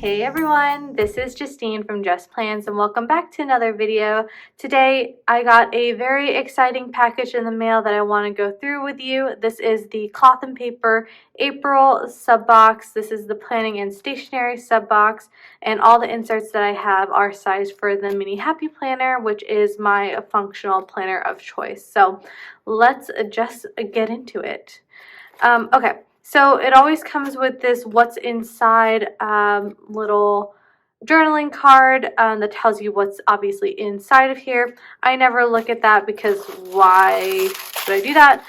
Hey everyone, this is Justine from JustPlans and welcome back to another video. Today I got a very exciting package in the mail that I want to go through with you. This is the Cloth and Paper April sub box. This is the Planning and Stationery sub box, and all the inserts that I have are sized for the Mini Happy Planner, which is my functional planner of choice. So let's just get into it. Okay. So it always comes with this what's inside little journaling card that tells you what's obviously inside of here. I never look at that because why should I do that?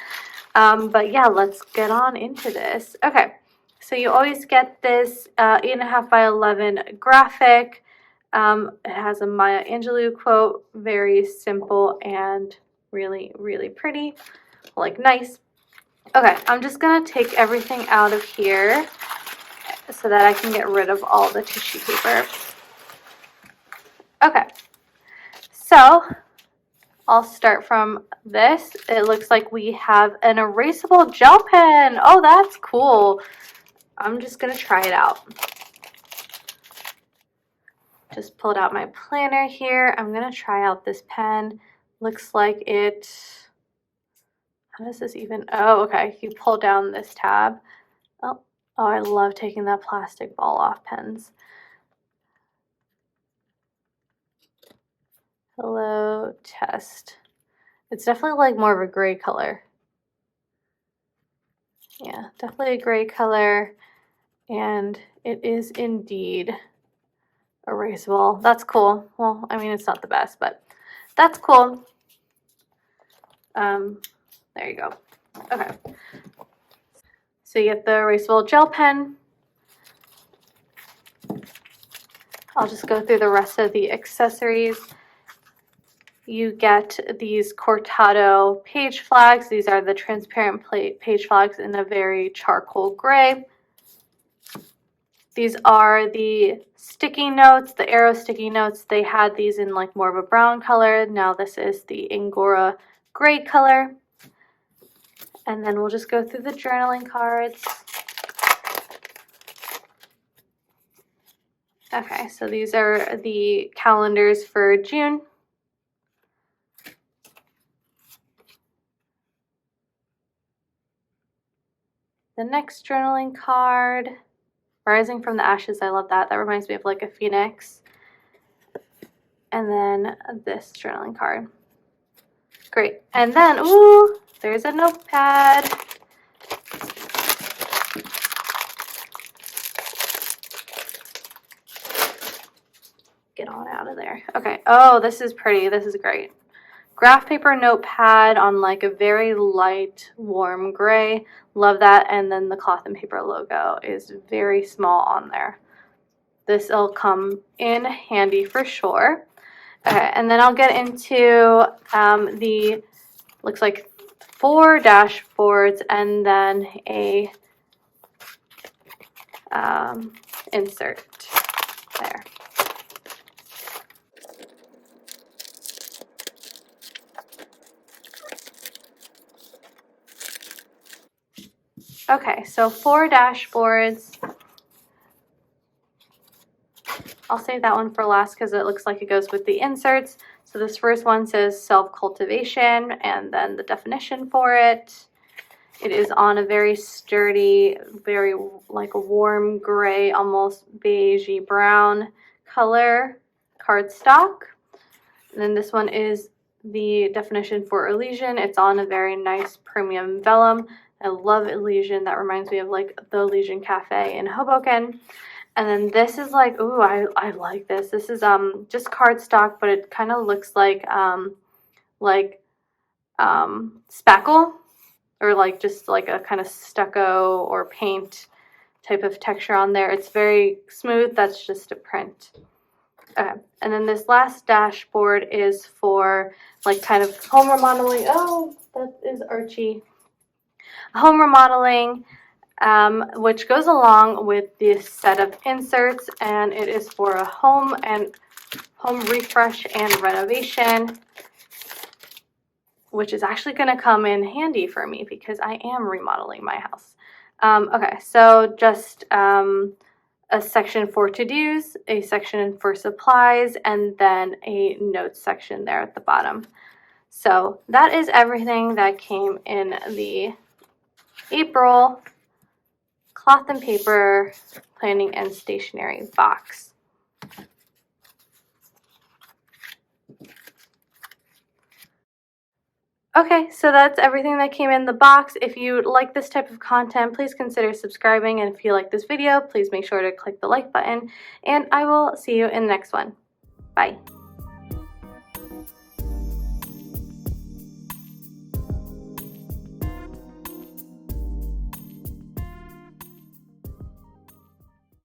But yeah, let's get on into this. Okay, so you always get this 8.5 by 11 graphic. It has a Maya Angelou quote, very simple and really, really pretty, like nice. Okay, I'm just going to take everything out of here so that I can get rid of all the tissue paper. Okay, so I'll start from this. It looks like we have an erasable gel pen. Oh, that's cool. I'm just going to try it out. Just pulled out my planner here. I'm going to try out this pen. Looks like it... How does this even, oh, okay, you pull down this tab. Oh, I love taking that plastic ball off pens. Hello, test. It's definitely like more of a gray color. Yeah, definitely a gray color, and it is indeed erasable. That's cool. Well, I mean, it's not the best, but that's cool. There you go. Okay. So you get the erasable gel pen. I'll just go through the rest of the accessories. You get these Cortado page flags. These are the transparent page flags in a very charcoal gray. These are the sticky notes, the arrow sticky notes. They had these in like more of a brown color. Now this is the Angora gray color. And then we'll just go through the journaling cards. Okay, so these are the calendars for June. The next journaling card, Rising from the Ashes, I love that. That reminds me of like a phoenix. And then this journaling card. Great. And then, ooh, there's a notepad. Get on out of there. Okay. Oh, this is pretty. This is great. Graph paper notepad on like a very light, warm gray. Love that. And then the Cloth and Paper logo is very small on there. This will come in handy for sure. Okay, and then I'll get into the, looks like 4 dashboards and then a insert there. Okay, so 4 dashboards. I'll save that one for last because it looks like it goes with the inserts. So this first one says self-cultivation and then the definition for it. It is on a very sturdy, very like a warm gray, almost beigey brown color cardstock. And then this one is the definition for Elysian. It's on a very nice premium vellum. I love Elysian. That reminds me of like the Elysian Cafe in Hoboken. And then this is like, ooh, I like this. This is just cardstock, but it kind of looks like spackle, or like just like a kind of stucco or paint type of texture on there. It's very smooth. That's just a print. Okay. And then this last dashboard is for like kind of home remodeling. Oh, that is Archie. Home remodeling. Which goes along with this set of inserts, and it is for a home refresh and renovation, which is actually going to come in handy for me because I am remodeling my house. Okay, so just a section for to-dos, a section for supplies, and then a notes section there at the bottom. So that is everything that came in the April cloth and paper planning and stationery box. Okay, so that's everything that came in the box. If you like this type of content, please consider subscribing, and if you like this video, please make sure to click the like button, and I will see you in the next one. Bye.